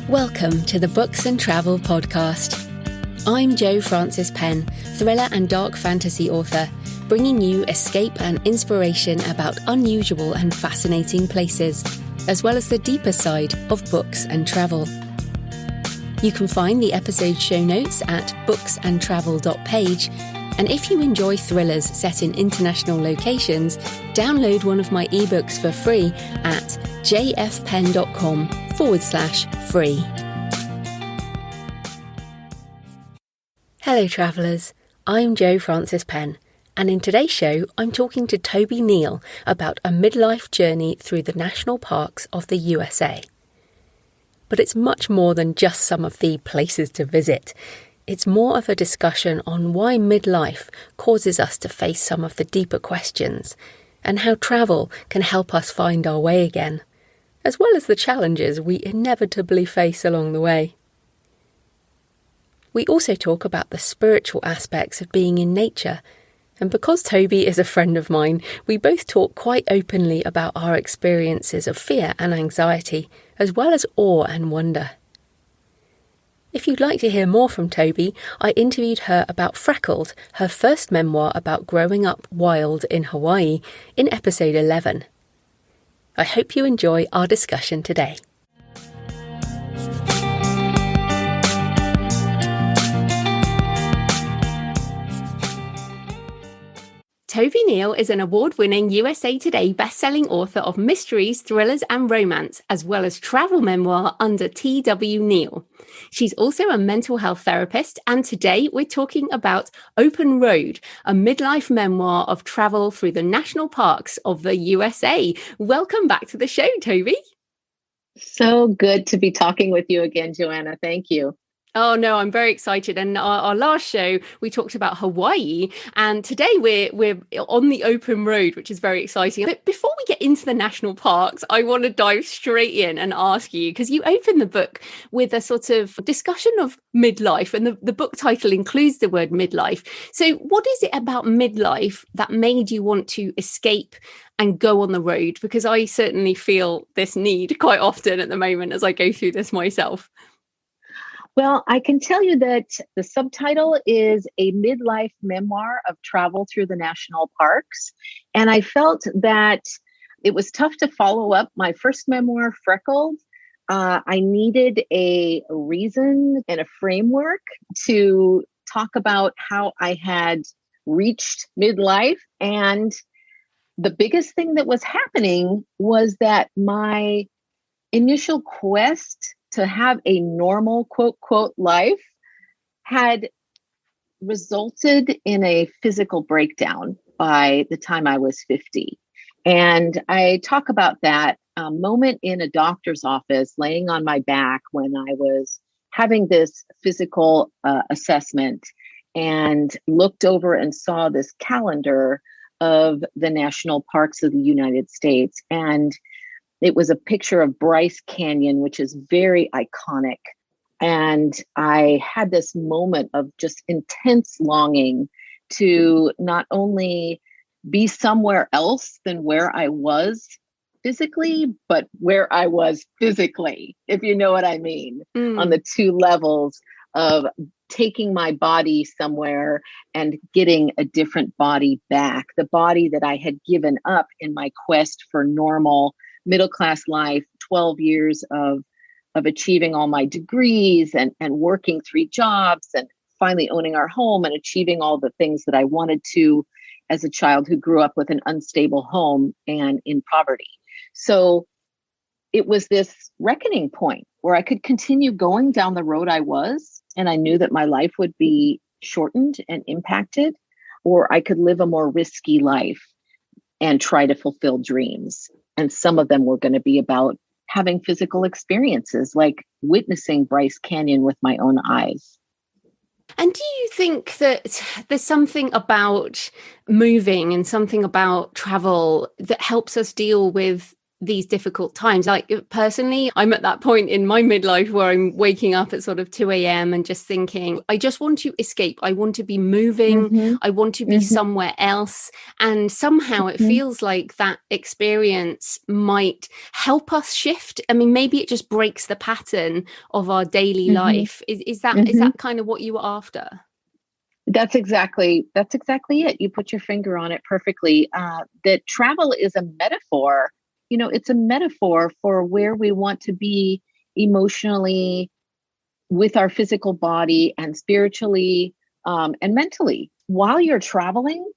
Welcome to the Books and Travel podcast. I'm Jo Frances Penn, thriller and dark fantasy author, bringing you escape and inspiration about unusual and fascinating places, as well as the deeper side of books and travel. You can find the episode show notes at booksandtravel.page, and if you enjoy thrillers set in international locations, download one of my ebooks for free at jfpen.com/free. Hello travellers, I'm Jo Frances Penn, and in today's show I'm talking to Toby Neal about a midlife journey through the national parks of the USA. But it's much more than just some of the places to visit. It's more of a discussion on why midlife causes us to face some of the deeper questions, and how travel can help us find our way again, as well as the challenges we inevitably face along the way. We also talk about the spiritual aspects of being in nature, and because Toby is a friend of mine, we both talk quite openly about our experiences of fear and anxiety, as well as awe and wonder. If you'd like to hear more from Toby, I interviewed her about Freckled, her first memoir about growing up wild in Hawaii, in episode 11. I hope you enjoy our discussion today. Toby Neal is an award-winning USA Today best-selling author of mysteries, thrillers and romance, as well as travel memoir under T.W. Neal. She's also a mental health therapist, and today we're talking about Open Road, a midlife memoir of travel through the national parks of the USA. Welcome back to the show, Toby. So good to be talking with you again, Joanna. Thank you. Oh, no, I'm very excited. And our last show, we talked about Hawaii. And today we're on the open road, which is very exciting. But before we get into the national parks, I want to dive straight in and ask you, because you open the book with a sort of discussion of midlife, and the book title includes the word midlife. So what is it about midlife that made you want to escape and go on the road? Because I certainly feel this need quite often at the moment as I go through this myself. Well, I can tell you that the subtitle is a midlife memoir of travel through the national parks. And I felt that it was tough to follow up my first memoir, Freckled. I needed a reason and a framework to talk about how I had reached midlife. And the biggest thing that was happening was that my initial quest to have a normal, quote, quote, life had resulted in a physical breakdown by the time I was 50. And I talk about that moment in a doctor's office, laying on my back when I was having this physical assessment, and looked over and saw this calendar of the national parks of the United States. And it was a picture of Bryce Canyon, which is very iconic. And I had this moment of just intense longing to not only be somewhere else than where I was physically, but where I was physically, if you know what I mean, on the two levels of taking my body somewhere and getting a different body back, the body that I had given up in my quest for normal middle-class life, 12 years of achieving all my degrees and working 3 jobs and finally owning our home and achieving all the things that I wanted to as a child who grew up with an unstable home and in poverty. So it was this reckoning point where I could continue going down the road I was, and I knew that my life would be shortened and impacted, or I could live a more risky life and try to fulfill dreams. And some of them were going to be about having physical experiences, like witnessing Bryce Canyon with my own eyes. And do you think that there's something about moving and something about travel that helps us deal with these difficult times. Like personally, I'm at that point in my midlife where I'm waking up at sort of 2 a.m. and just thinking, I just want to escape. I want to be moving. Mm-hmm. I want to be Mm-hmm. somewhere else. And somehow it Mm-hmm. feels like that experience might help us shift. I mean, maybe it just breaks the pattern of our daily Mm-hmm. life. Is Mm-hmm. that kind of what you were after? That's exactly it. You put your finger on it perfectly. That travel is a metaphor. It's a metaphor for where we want to be emotionally, with our physical body, and spiritually, and mentally. While you're traveling,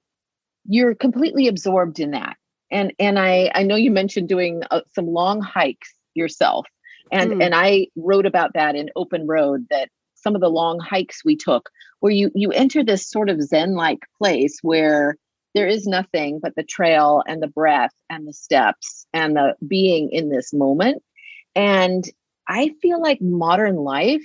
you're completely absorbed in that. And I know you mentioned doing some long hikes yourself, and I wrote about that in Open Road, that some of the long hikes we took, where you enter this sort of zen-like place where there is nothing but the trail and the breath and the steps and the being in this moment. And I feel like modern life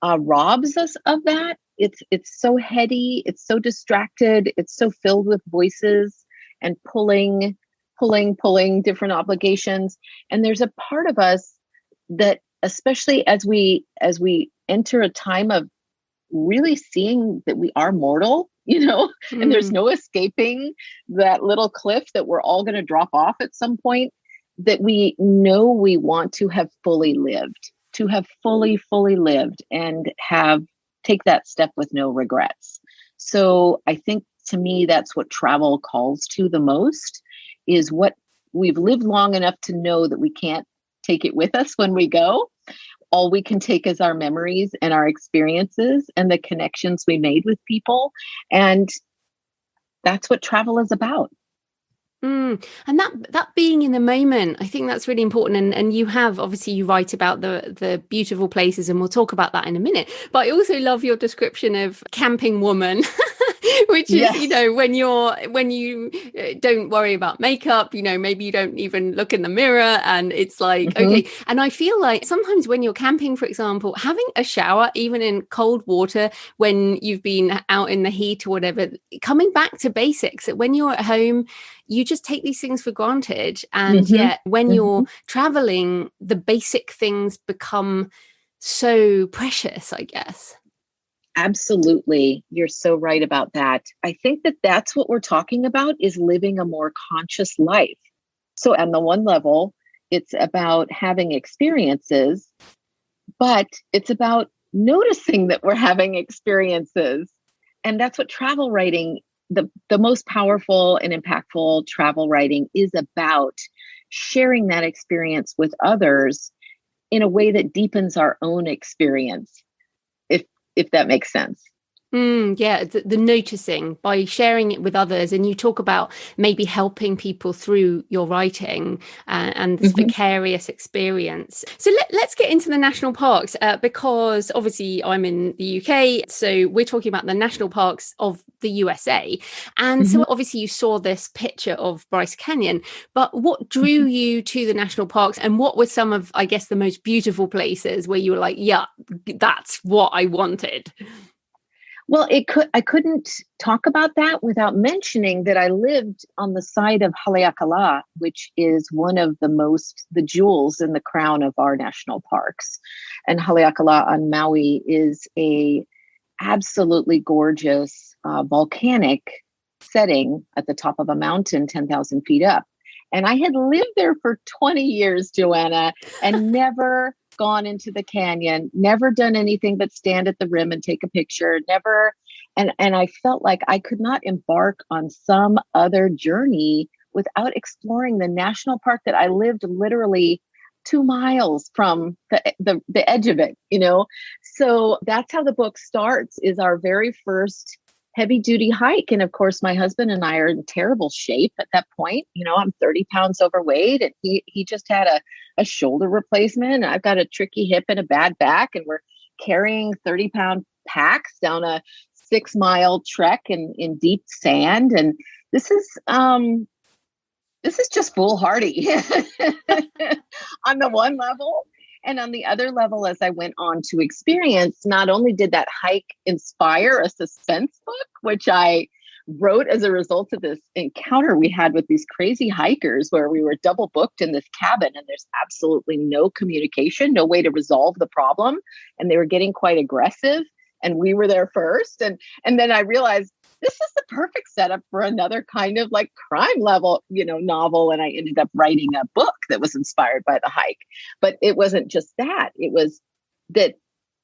robs us of that. It's so heady, it's so distracted, it's so filled with voices and pulling different obligations. And there's a part of us that, especially as we enter a time of really seeing that we are mortal, and there's no escaping that little cliff that we're all going to drop off at some point, that we know we want to have fully lived, fully lived, and take that step with no regrets. So I think, to me, that's what travel calls to the most, is what we've lived long enough to know that we can't take it with us when we go. All we can take is our memories and our experiences and the connections we made with people. And that's what travel is about. And that being in the moment, I think that's really important. And you have, obviously, you write about the beautiful places, and we'll talk about that in a minute. But I also love your description of camping woman, which is, Yes. when you don't worry about makeup, maybe you don't even look in the mirror, and it's like, Mm-hmm. okay. And I feel like sometimes when you're camping, for example, having a shower, even in cold water, when you've been out in the heat or whatever, coming back to basics, that when you're at home, you just take these things for granted. And Mm-hmm. yet when Mm-hmm. you're traveling, the basic things become so precious, I guess. Absolutely. You're so right about that. I think that that's what we're talking about, is living a more conscious life. So on the one level, it's about having experiences, but it's about noticing that we're having experiences. And that's what travel writing, the most powerful and impactful travel writing, is about: sharing that experience with others in a way that deepens our own experience, if that makes sense. Yeah, the noticing by sharing it with others. And you talk about maybe helping people through your writing, and this Mm-hmm. vicarious experience. So let's get into the national parks, because obviously I'm in the UK. So we're talking about the national parks of the USA. And Mm-hmm. so obviously you saw this picture of Bryce Canyon, but what drew you to the national parks, and what were some of, I guess, the most beautiful places where you were like, yeah, that's what I wanted? Well, I couldn't talk about that without mentioning that I lived on the side of Haleakala, which is one of the jewels in the crown of our national parks. And Haleakala on Maui is a absolutely gorgeous volcanic setting at the top of a mountain 10,000 feet up. And I had lived there for 20 years, Joanna, and never gone into the canyon, never done anything but stand at the rim and take a picture, never. And I felt like I could not embark on some other journey without exploring the national park that I lived literally 2 miles from the edge of it, So that's how the book starts, is our very first heavy duty hike. And of course, my husband and I are in terrible shape at that point. I'm 30 pounds overweight, and he just had a shoulder replacement. And I've got a tricky hip and a bad back, and we're carrying 30-pound packs down a 6-mile trek in deep sand. And this is just foolhardy on the one level. And on the other level, as I went on to experience, not only did that hike inspire a suspense book, which I wrote as a result of this encounter we had with these crazy hikers where we were double booked in this cabin and there's absolutely no communication, no way to resolve the problem. And they were getting quite aggressive and we were there first. And then I realized this is the perfect setup for another kind of like crime level, novel. And I ended up writing a book that was inspired by the hike. But it wasn't just that. It was that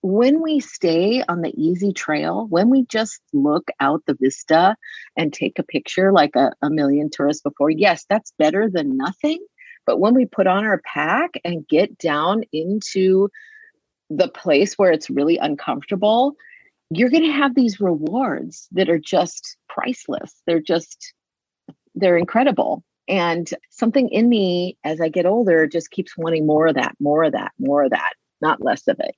when we stay on the easy trail, when we just look out the vista and take a picture like a million tourists before, yes, that's better than nothing. But when we put on our pack and get down into the place where it's really uncomfortable, you're going to have these rewards that are just priceless. They're incredible. And something in me as I get older just keeps wanting more of that, not less of it.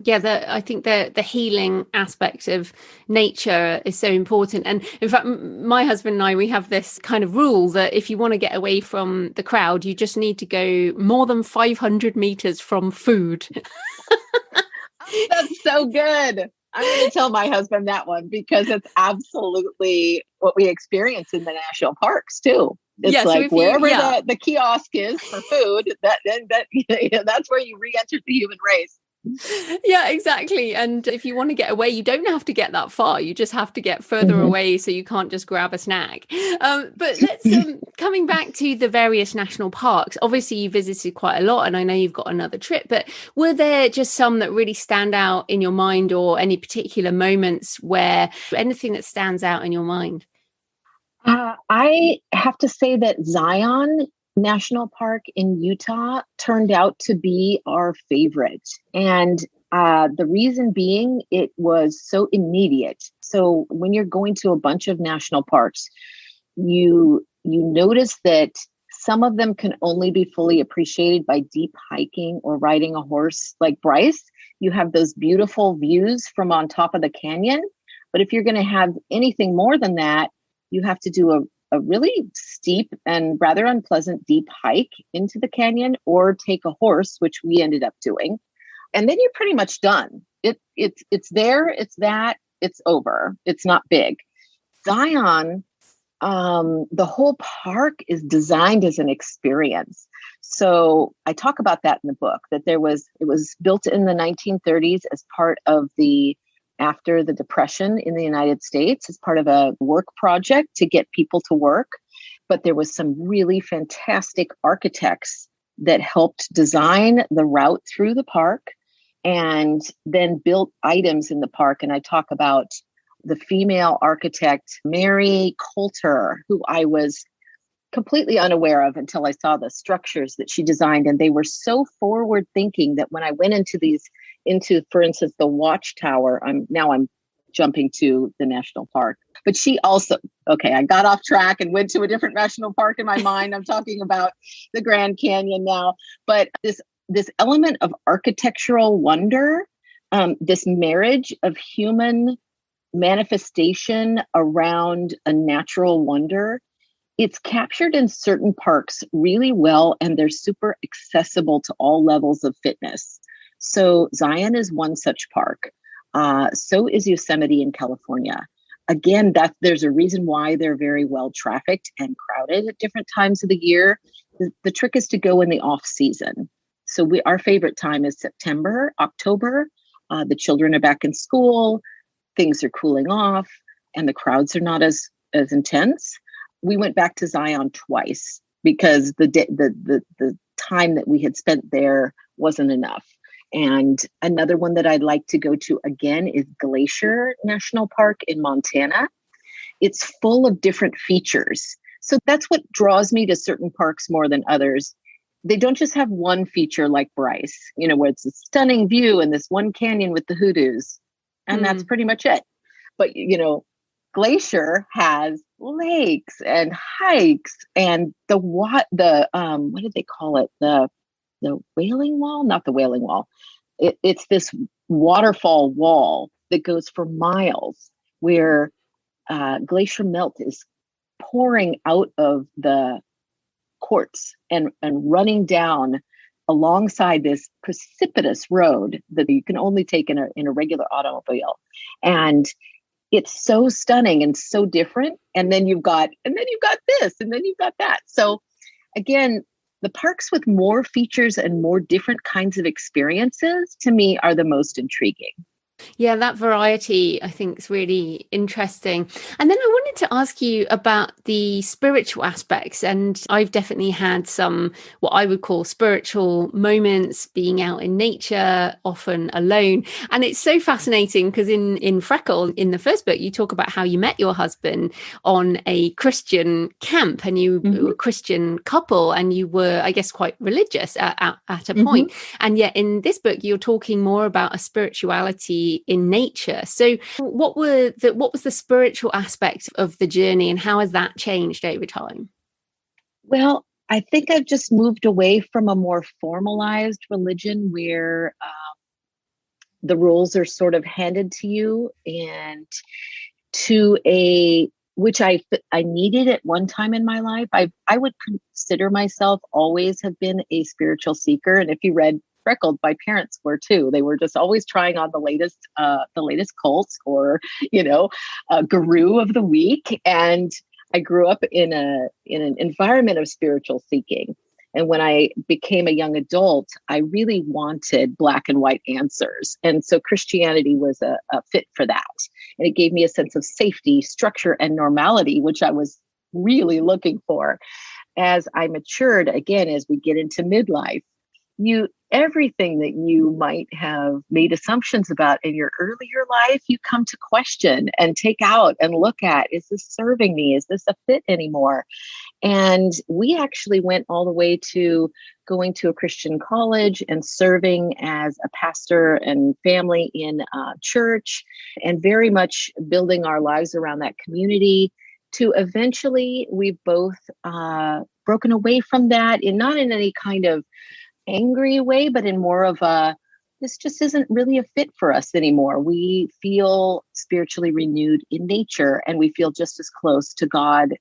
Yeah, I think the healing aspect of nature is so important. And in fact, my husband and I, we have this kind of rule that if you want to get away from the crowd, you just need to go more than 500 meters from food. That's so good. I'm going to tell my husband that one because it's absolutely what we experience in the national parks too. It's like wherever the kiosk is for food, that's where you re-enter the human race. Yeah, exactly. And if you want to get away, you don't have to get that far. You just have to get further away, so you can't just grab a snack. But let's coming back to the various national parks. Obviously, you visited quite a lot, and I know you've got another trip. But were there just some that really stand out in your mind, or any particular moments where anything that stands out in your mind? I have to say that Zion National Park in Utah turned out to be our favorite. And the reason being, it was so immediate. So when you're going to a bunch of national parks, you notice that some of them can only be fully appreciated by deep hiking or riding a horse like Bryce. You have those beautiful views from on top of the canyon. But if you're going to have anything more than that, you have to do a really steep and rather unpleasant deep hike into the canyon or take a horse, which we ended up doing. And then you're pretty much done. It's there, it's over. It's not big. Zion, the whole park is designed as an experience. So I talk about that in the book, that it was built in the 1930s as part of after the Depression in the United States as part of a work project to get people to work. But there was some really fantastic architects that helped design the route through the park and then built items in the park. And I talk about the female architect, Mary Coulter, who I was completely unaware of until I saw the structures that she designed. And they were so forward thinking that when I went into, for instance, the Watchtower, I'm jumping to the national park, but she also, I got off track and went to a different national park in my mind. I'm talking about the Grand Canyon now, but this element of architectural wonder, this marriage of human manifestation around a natural wonder, it's captured in certain parks really well, and they're super accessible to all levels of fitness. So Zion is one such park. So is Yosemite in California. Again, there's a reason why they're very well trafficked and crowded at different times of the year. The trick is to go in the off season. So our favorite time is September, October. The children are back in school, things are cooling off, and the crowds are not as intense. We went back to Zion twice because the time that we had spent there wasn't enough. And another one that I'd like to go to again is Glacier National Park in Montana. It's full of different features. So that's what draws me to certain parks more than others. They don't just have one feature like Bryce, where it's a stunning view and this one canyon with the hoodoos. And that's pretty much it. But, Glacier has lakes and hikes and what did they call it? The Wailing Wall? Not the Wailing Wall. It's this waterfall wall that goes for miles where glacier melt is pouring out of the quartz and running down alongside this precipitous road that you can only take in a regular automobile. And it's so stunning and so different. And then you've got this, and then you've got that. So again, the parks with more features and more different kinds of experiences to me are the most intriguing. Yeah, that variety I think is really interesting. And then I wanted to ask you about the spiritual aspects. And I've definitely had some what I would call spiritual moments being out in nature, often alone. And it's so fascinating because in Freckle, in the first book, you talk about how you met your husband on a Christian camp, and you were a Christian couple, and you were, I guess, quite religious at a point. And yet in this book, you're talking more about a spirituality in nature. So what was the spiritual aspect of the journey, and how has that changed over time? Well, I think I've just moved away from a more formalized religion where the rules are sort of handed to you, and to a which I needed at one time in my life. I would consider myself always have been a spiritual seeker, and if you read Freckled, my parents were too. They were just always trying on the latest cults or, guru of the week. And I grew up in an environment of spiritual seeking. And when I became a young adult, I really wanted black and white answers. And so Christianity was a fit for that. And it gave me a sense of safety, structure, and normality, which I was really looking for. As I matured, again, as we get into midlife, everything that you might have made assumptions about in your earlier life, you come to question and take out and look at, is this serving me? Is this a fit anymore? And we actually went all the way to going to a Christian college and serving as a pastor and family in a church, and very much building our lives around that community, to eventually we've both broken away from that, not in any kind of angry way, but in more of this just isn't really a fit for us anymore. We feel spiritually renewed in nature, and we feel just as close to God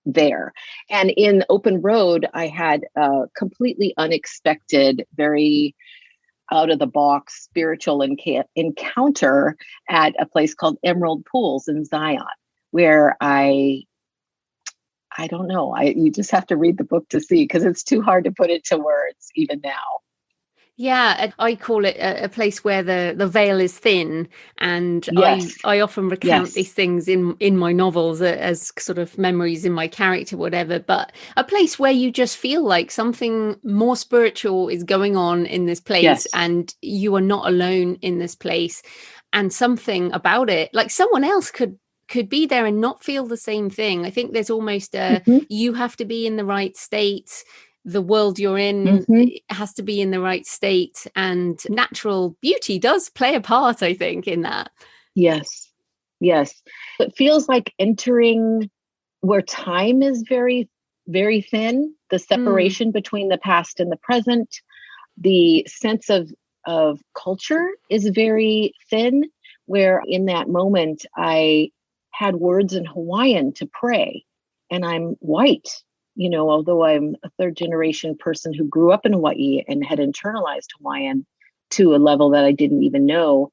there. And in Open Road, I had a completely unexpected, very out of the box spiritual encounter at a place called Emerald Pools in Zion, where I don't know. You just have to read the book to see, because it's too hard to put into words even now. Yeah, I call it a place where the veil is thin, and yes. I often recount these things in my novels as sort of memories in my character, whatever. But a place where you just feel like something more spiritual is going on in this place, and you are not alone in this place, and something about it, like someone else could be there and not feel the same thing. I think there's almost you have to be in the right state. The world you're in has to be in the right state, and natural beauty does play a part, I think, in that. Yes. It feels like entering where time is very, very thin, the separation between the past and the present, the sense of culture is very thin, where in that moment I had words in Hawaiian to pray, and I'm white. Although I'm a third generation person who grew up in Hawaii and had internalized Hawaiian to a level that I didn't even know,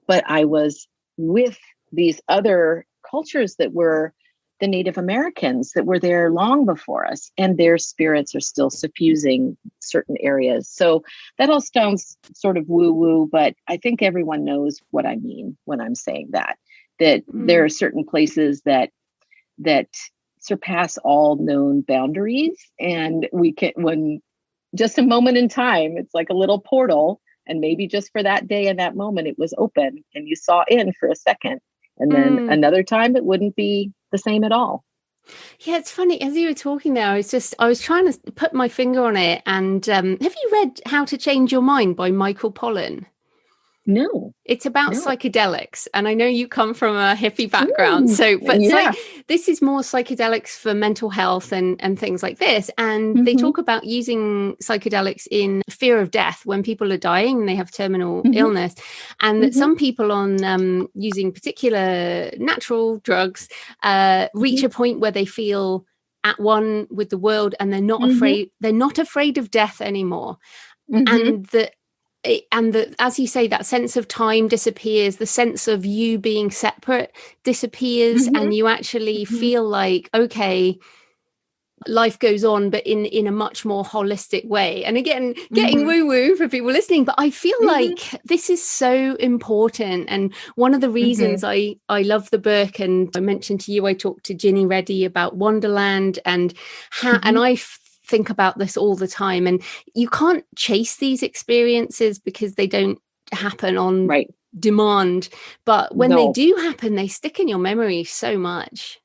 but I was with these other cultures that were the Native Americans that were there long before us, and their spirits are still suffusing certain areas. So that all sounds sort of woo-woo, but I think everyone knows what I mean when I'm saying that there are certain places that surpass all known boundaries. And we can, when just a moment in time, it's like a little portal. And maybe just for that day and that moment, it was open and you saw in for a second. And then another time it wouldn't be the same at all. Yeah, it's funny. As you were talking there, I was trying to put my finger on it. And have you read How to Change Your Mind by Michael Pollan? No. It's about psychedelics. And I know you come from a hippie background. This is more psychedelics for mental health and things like this. And they talk about using psychedelics in fear of death when people are dying and they have terminal illness. And that some people on using particular natural drugs reach a point where they feel at one with the world, and they're not afraid. They're not afraid of death anymore. And that and as you say, that sense of time disappears, the sense of you being separate disappears, Mm-hmm. and you actually Mm-hmm. feel like, okay, life goes on, but in a much more holistic way. And again, getting Mm-hmm. woo woo for people listening, but I feel Mm-hmm. like this is so important. And one of the Mm-hmm. reasons I love the book, and I mentioned to you, I talked to Ginny Reddy about Wonderland, and how, Mm-hmm. and think about this all the time. And you can't chase these experiences because they don't happen on Right. demand. But when they No. do happen, they stick in your memory so much.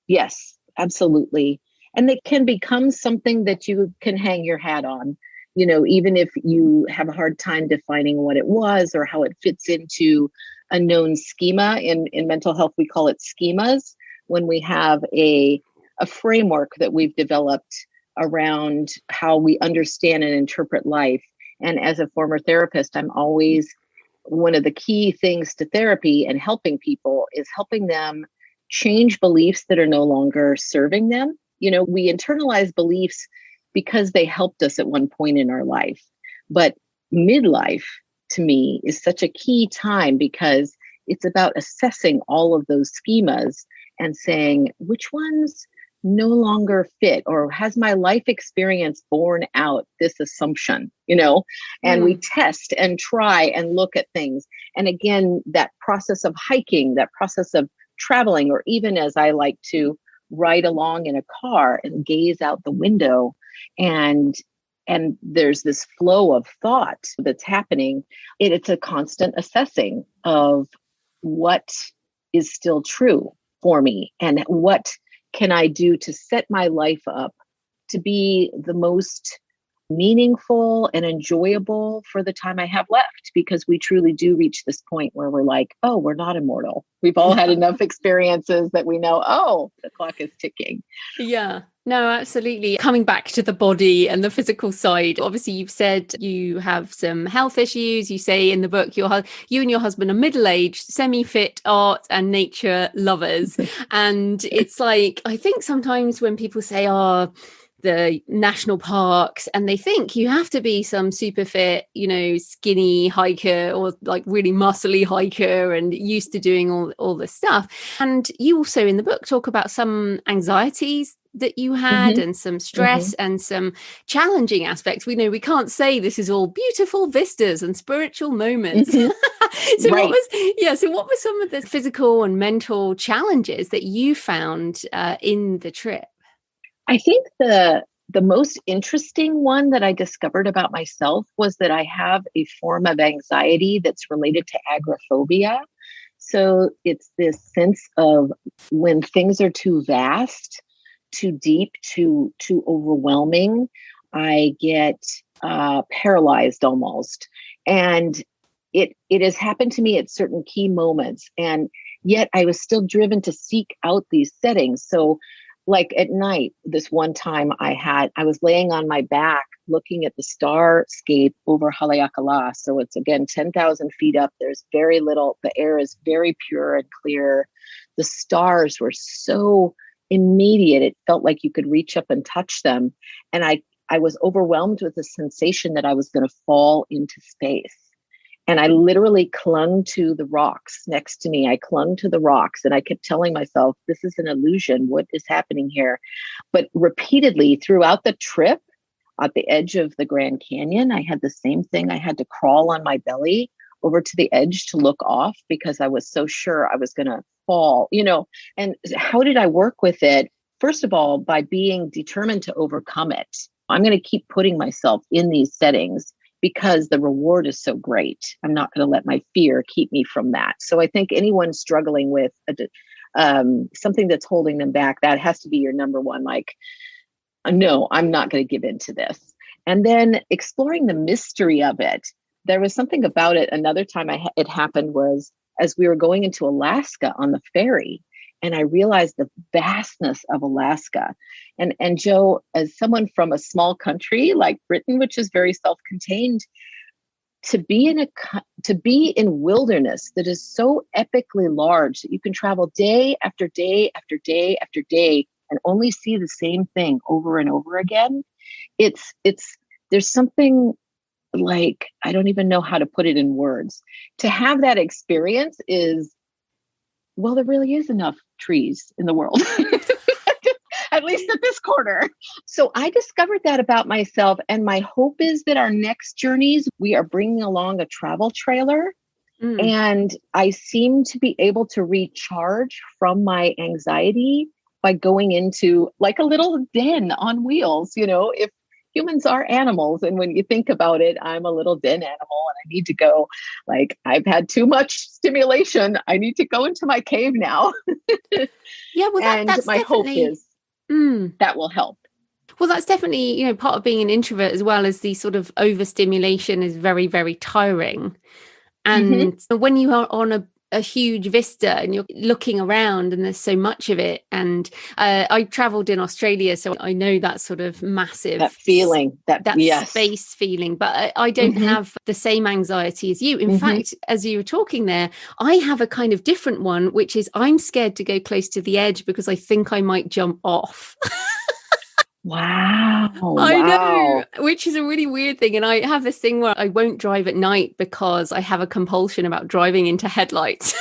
Yes, absolutely. And they can become something that you can hang your hat on, you know, even if you have a hard time defining what it was or how it fits into a known schema. In mental health, we call it schemas. When we have a framework that we've developed around how we understand and interpret life. And as a former therapist, I'm always one of the key things to therapy and helping people is helping them change beliefs that are no longer serving them. You know, we internalize beliefs because they helped us at one point in our life. But midlife to me is such a key time because it's about assessing all of those schemas and saying which ones no longer fit, or has my life experience borne out this assumption, you know? And we test and try and look at things. And again, that process of hiking, that process of traveling, or even as I like to ride along in a car and gaze out the window, and there's this flow of thought that's happening. It's a constant assessing of what is still true for me and what can I do to set my life up to be the most meaningful and enjoyable for the time I have left, because we truly do reach this point where we're like, oh, we're not immortal. We've all had enough experiences that we know, oh, the clock is ticking. Yeah, no, absolutely. Coming back to the body and the physical side, obviously you've said you have some health issues. You say in the book you and your husband are middle-aged, semi-fit art and nature lovers. And it's like, I think sometimes when people say, oh, the national parks, and they think you have to be some super fit, you know, skinny hiker or like really muscly hiker and used to doing all this stuff. And you also in the book talk about some anxieties that you had, Mm-hmm. and some Mm-hmm. stress and some challenging aspects. We know we can't say this is all beautiful vistas and spiritual moments. Mm-hmm. So Right. what were some of the physical and mental challenges that you found in the trip? I think the most interesting one that I discovered about myself was that I have a form of anxiety that's related to agoraphobia. So it's this sense of when things are too vast, too deep, too overwhelming, I get paralyzed almost. And it has happened to me at certain key moments, and yet I was still driven to seek out these settings. So like at night, this one time I was laying on my back looking at the starscape over Haleakala. So it's again 10,000 feet up. There's very little, the air is very pure and clear. The stars were so immediate. It felt like you could reach up and touch them. And I was overwhelmed with the sensation that I was going to fall into space. And I literally clung to the rocks next to me. I clung to the rocks and I kept telling myself, this is an illusion. What is happening here? But repeatedly throughout the trip, at the edge of the Grand Canyon, I had the same thing. I had to crawl on my belly over to the edge to look off because I was so sure I was going to fall, you know. And how did I work with it? First of all, by being determined to overcome it. I'm going to keep putting myself in these settings because the reward is so great. I'm not going to let my fear keep me from that. So I think anyone struggling with something that's holding them back, that has to be your number one. Like, no, I'm not going to give in to this. And then exploring the mystery of it. There was something about it. Another time it happened was as we were going into Alaska on the ferry. And I realized the vastness of Alaska. And Joe, as someone from a small country like Britain, which is very self-contained, to be in wilderness that is so epically large that you can travel day after day after day after day and only see the same thing over and over again. It's there's something like, I don't even know how to put it in words. To have that experience is, well, there really is enough trees in the world, at least at this corner. So I discovered that about myself. And my hope is that our next journeys, we are bringing along a travel trailer. And I seem to be able to recharge from my anxiety by going into like a little den on wheels. If humans are animals, and when you think about it, I'm a little den animal, and I need to go, like, I've had too much stimulation. I need to go into my cave now. Yeah, well, and that's my hope definitely is that will help. Well, that's definitely, part of being an introvert, as well as the sort of overstimulation is very, very tiring. And when you are on a huge vista and you're looking around and there's so much of it. And I traveled in Australia, so I know that sort of massive that feeling, that yes. space feeling, but I don't have the same anxiety as you. In fact, as you were talking there, I have a kind of different one, which is I'm scared to go close to the edge because I think I might jump off. Wow. I know, which is a really weird thing. And I have this thing where I won't drive at night because I have a compulsion about driving into headlights.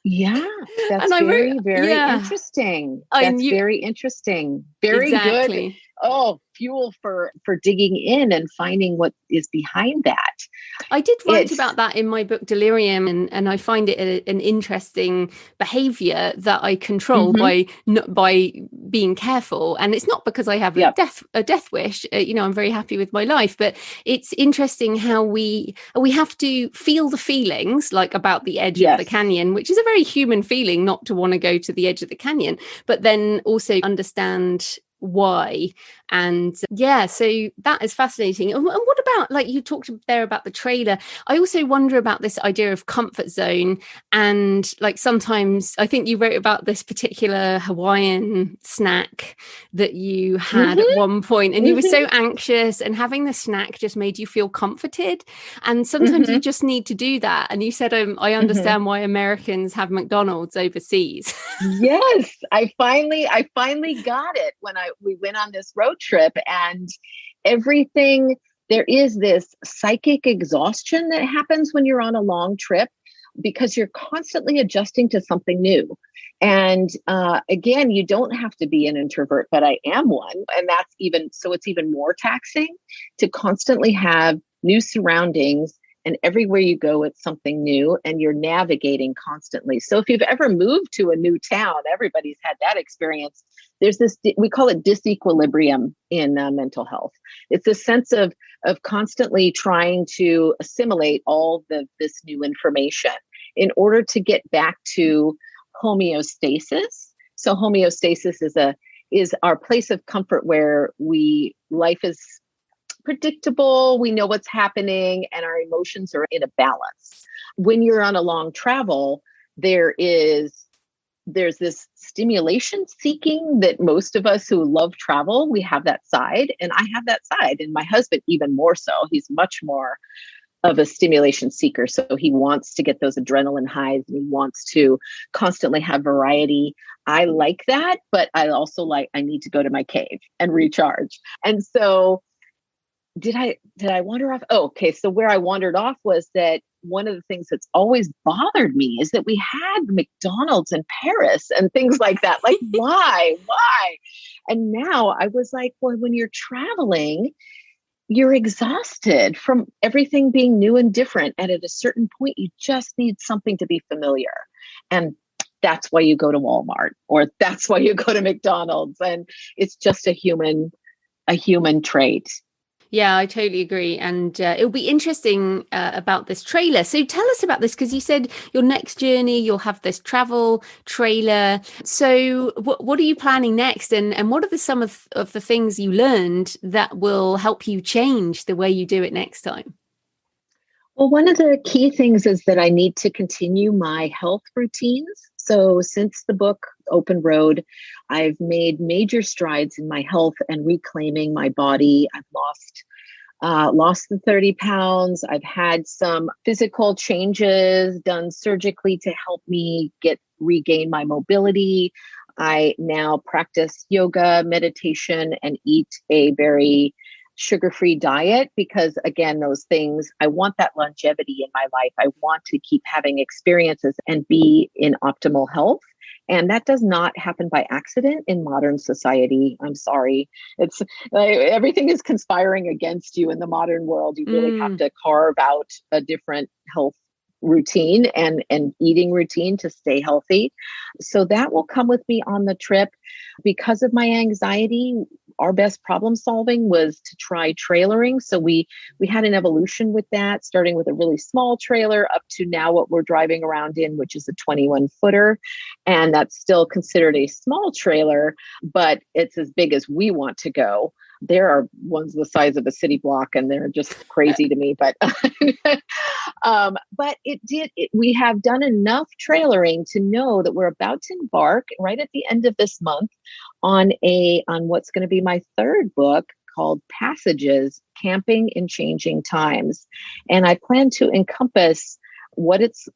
Yeah, that's very interesting. That's very interesting. Very good. Oh, fuel for digging in and finding what is behind that. I did write about that in my book Delirium, and I find it an interesting behavior that I control by being careful. And it's not because I have a death wish. I'm very happy with my life, but it's interesting how we have to feel the feelings, like about the edge of the canyon, which is a very human feeling, not to want to go to the edge of the canyon, but then also understand why. And so that is fascinating. And what about, like, you talked there about the trailer, I also wonder about this idea of comfort zone. And like, sometimes I think you wrote about this particular Hawaiian snack that you had at one point, and you were so anxious, and having the snack just made you feel comforted. And sometimes you just need to do that. And you said, I understand why Americans have McDonald's overseas. Yes, I finally got it when we went on this road trip, and everything. There is this psychic exhaustion that happens when you're on a long trip because you're constantly adjusting to something new. And again, you don't have to be an introvert, but I am one. And it's even more taxing to constantly have new surroundings. And everywhere you go, it's something new, and you're navigating constantly. So if you've ever moved to a new town, everybody's had that experience. There's this, we call it disequilibrium in mental health. It's a sense of constantly trying to assimilate all this new information in order to get back to homeostasis. So homeostasis is our place of comfort where life is predictable, we know what's happening, and our emotions are in a balance. When you're on a long travel, there's this stimulation seeking that most of us who love travel, we have that side, and I have that side, and my husband even more so. He's much more of a stimulation seeker. So he wants to get those adrenaline highs, and he wants to constantly have variety. I like that, but I also I need to go to my cave and recharge. And so did I wander off? Oh, okay. So where I wandered off was that one of the things that's always bothered me is that we had McDonald's in Paris and things like that. Like, why? And now I was like, well, when you're traveling, you're exhausted from everything being new and different. And at a certain point, you just need something to be familiar. And that's why you go to Walmart, or that's why you go to McDonald's. And it's just a human trait. Yeah, I totally agree. And it'll be interesting about this trailer. So tell us about this, because you said your next journey, you'll have this travel trailer. So what are you planning next? And what are some of the things you learned that will help you change the way you do it next time? Well, one of the key things is that I need to continue my health routines. So since the book Open Road, I've made major strides in my health and reclaiming my body. I've lost the 30 pounds. I've had some physical changes done surgically to help me regain my mobility. I now practice yoga, meditation, and eat a very sugar-free diet because, again, those things, I want that longevity in my life. I want to keep having experiences and be in optimal health. And that does not happen by accident in modern society. I'm sorry. It's everything is conspiring against you in the modern world. You really have to carve out a different health routine and eating routine to stay healthy. So that will come with me on the trip. Because of my anxiety, our best problem solving was to try trailering. So we had an evolution with that, starting with a really small trailer up to now what we're driving around in, which is a 21 footer. And that's still considered a small trailer, but it's as big as we want to go. There are ones the size of a city block, and they're just crazy to me. But but we have done enough trailering to know that we're about to embark right at the end of this month on what's going to be my third book called Passages: Camping in Changing Times. And I plan to encompass what it's,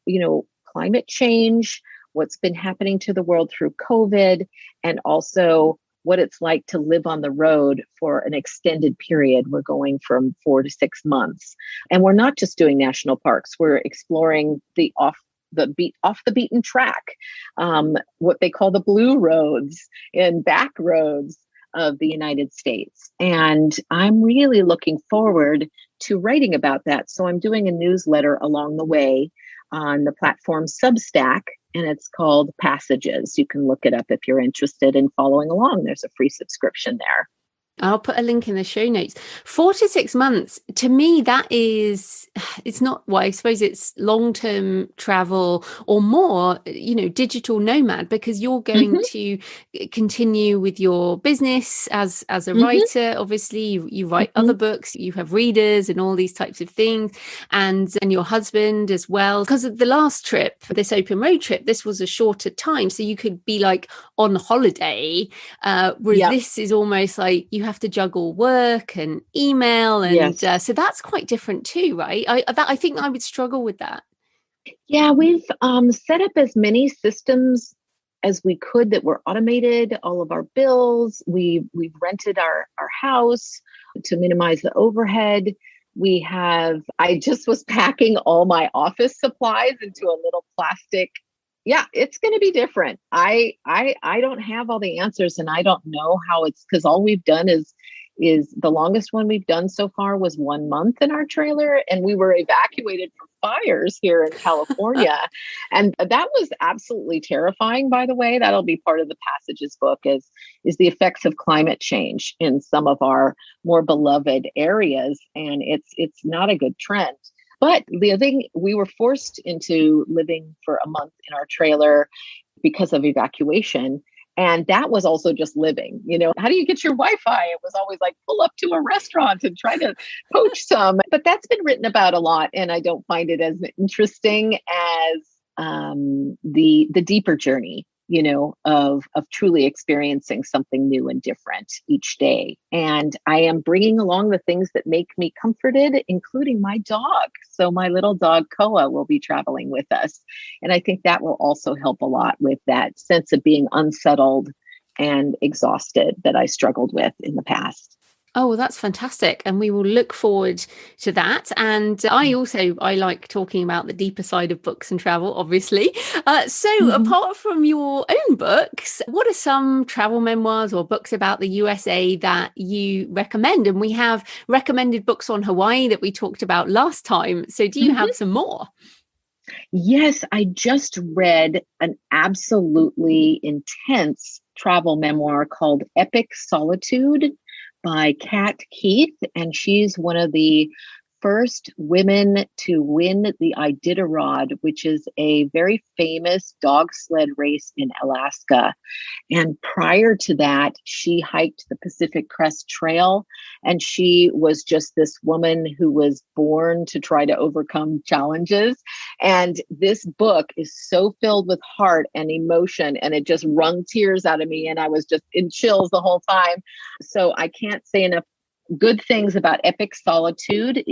climate change, what's been happening to the world through COVID, and also what it's like to live on the road for an extended period. We're going from 4 to 6 months. And we're not just doing national parks. We're exploring the off the beaten track, what they call the blue roads and back roads of the United States. And I'm really looking forward to writing about that. So I'm doing a newsletter along the way on the platform Substack, and it's called Passages. You can look it up if you're interested in following along. There's a free subscription there. I'll put a link in the show notes. 4 to 6 months, to me, that is, it's not, well, I suppose it's long-term travel or more, digital nomad, because you're going to continue with your business as a writer. Obviously, you write other books, you have readers and all these types of things, and your husband as well. Because of the last trip, this open road trip, this was a shorter time, so you could be like on holiday, whereas this is almost like you have to juggle work and email, and so that's quite different too, right? I think I would struggle with that. Yeah, we've set up as many systems as we could that were automated. All of our bills, we've rented our house to minimize the overhead. I just was packing all my office supplies into a little plastic. Yeah, it's going to be different. I don't have all the answers, and I don't know how it's, because all we've done is the longest one we've done so far was 1 month in our trailer, and we were evacuated from fires here in California. And that was absolutely terrifying, by the way. That'll be part of the Passages book is the effects of climate change in some of our more beloved areas. And it's not a good trend. But we were forced into living for a month in our trailer because of evacuation. And that was also just living. How do you get your Wi-Fi? It was always like, pull up to a restaurant and try to poach some. But that's been written about a lot. And I don't find it as interesting as the deeper journey, of truly experiencing something new and different each day. And I am bringing along the things that make me comforted, including my dog. So my little dog, Koa, will be traveling with us. And I think that will also help a lot with that sense of being unsettled and exhausted that I struggled with in the past. Oh, well, that's fantastic. And we will look forward to that. And I like talking about the deeper side of books and travel, obviously. So apart from your own books, what are some travel memoirs or books about the USA that you recommend? And we have recommended books on Hawaii that we talked about last time. So do you have some more? Yes, I just read an absolutely intense travel memoir called Epic Solitude by Kat Keith, and she's one of the first women to win the Iditarod, which is a very famous dog sled race in Alaska. And prior to that, she hiked the Pacific Crest Trail, and she was just this woman who was born to try to overcome challenges. And this book is so filled with heart and emotion, and it just wrung tears out of me, and I was just in chills the whole time. So I can't say enough good things about Epic Solitude.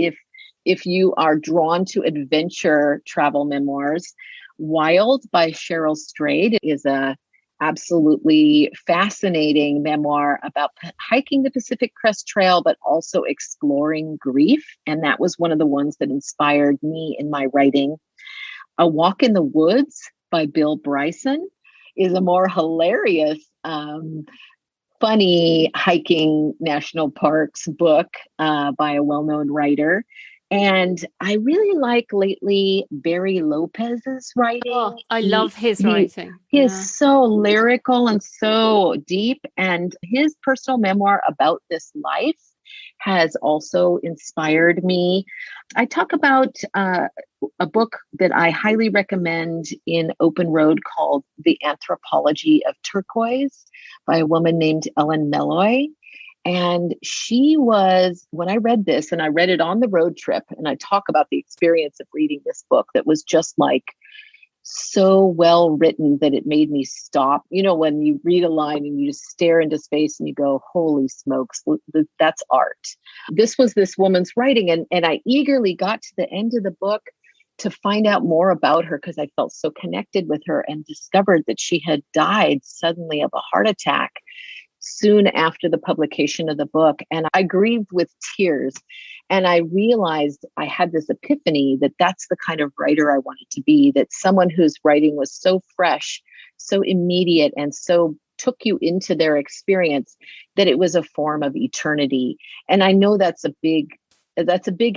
If you are drawn to adventure travel memoirs, Wild by Cheryl Strayed is a absolutely fascinating memoir about hiking the Pacific Crest Trail, but also exploring grief. And that was one of the ones that inspired me in my writing. A Walk in the Woods by Bill Bryson is a more hilarious, funny hiking national parks book by a well-known writer. And I really like lately Barry Lopez's writing. Oh, I love his writing. He is so lyrical and so deep. And his personal memoir about this life has also inspired me. I talk about a book that I highly recommend in Open Road called The Anthropology of Turquoise by a woman named Ellen Melloy. And she was, when I read this, and I read it on the road trip, and I talk about the experience of reading this book that was just like so well written that it made me stop. You know, when you read a line and you just stare into space and you go, holy smokes, that's art. This was this woman's writing. And I eagerly got to the end of the book to find out more about her because I felt so connected with her, and discovered that she had died suddenly of a heart attack soon after the publication of the book. And I grieved with tears. And I realized I had this epiphany that that's the kind of writer I wanted to be, that someone whose writing was so fresh, so immediate, and so took you into their experience, that it was a form of eternity. And I know that's a big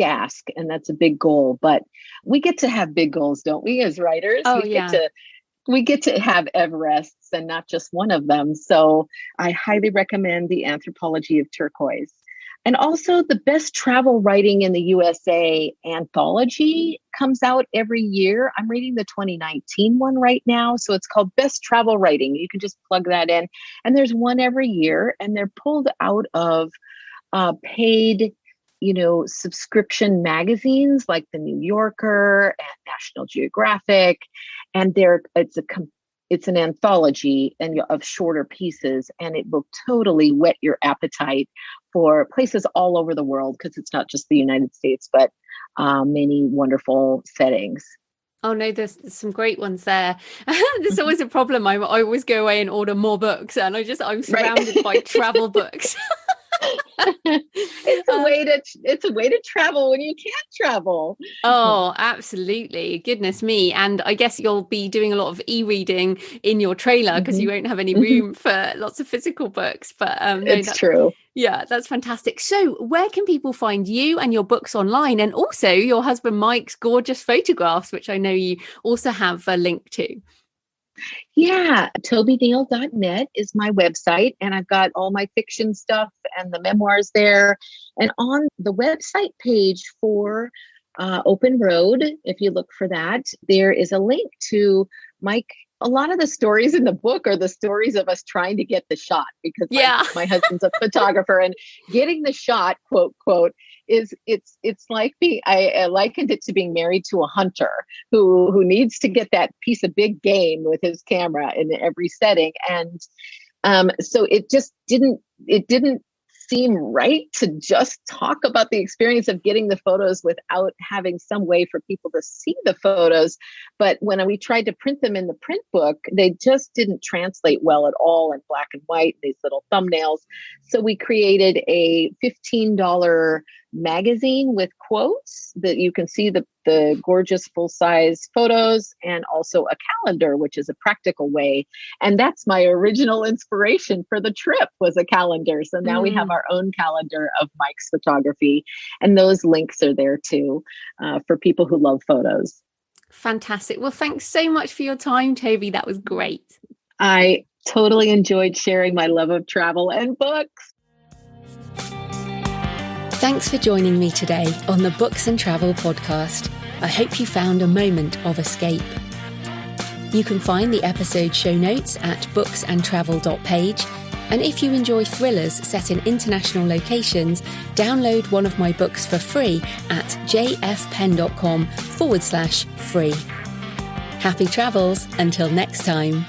ask, and that's a big goal, but we get to have big goals, don't we, as writers? We get to have Everests and not just one of them. So I highly recommend The Anthropology of Turquoise. And also the Best Travel Writing in the USA anthology comes out every year. I'm reading the 2019 one right now. So it's called Best Travel Writing. You can just plug that in. And there's one every year, and they're pulled out of paid subscription magazines like the New Yorker and National Geographic. And it's an anthology of shorter pieces, and it will totally whet your appetite for places all over the world, because it's not just the United States, but many wonderful settings. Oh no, there's some great ones there. There's always a problem. I always go away and order more books, and I'm surrounded by travel books. It's a way to travel when you can't travel. Oh, absolutely. Goodness me. And I guess you'll be doing a lot of e-reading in your trailer because you won't have any room for lots of physical books. But it's true. Yeah, that's fantastic. So where can people find you and your books online, and also your husband Mike's gorgeous photographs, which I know you also have a link to? Yeah, tobyneal.net is my website, and I've got all my fiction stuff and the memoirs there. And on the website page for Open Road, if you look for that, there is a link to Mike. A lot of the stories in the book are the stories of us trying to get the shot, because my husband's a photographer, and getting the shot, quote, it's like I likened it to being married to a hunter who needs to get that piece of big game with his camera in every setting. And so it didn't seem right to just talk about the experience of getting the photos without having some way for people to see the photos. But when we tried to print them in the print book, they just didn't translate well at all in black and white, these little thumbnails. So we created a $15 magazine with quotes that you can see the gorgeous full-size photos, and also a calendar, which is a practical way. And that's my original inspiration for the trip, was a calendar. So now we have our own calendar of Mike's photography, and those links are there too for people who love photos. Fantastic. Well, thanks so much for your time, Toby. That was great. I totally enjoyed sharing my love of travel and books. Thanks for joining me today on the Books and Travel podcast. I hope you found a moment of escape. You can find the episode show notes at booksandtravel.page. And if you enjoy thrillers set in international locations, download one of my books for free at jfpen.com/free. Happy travels until next time.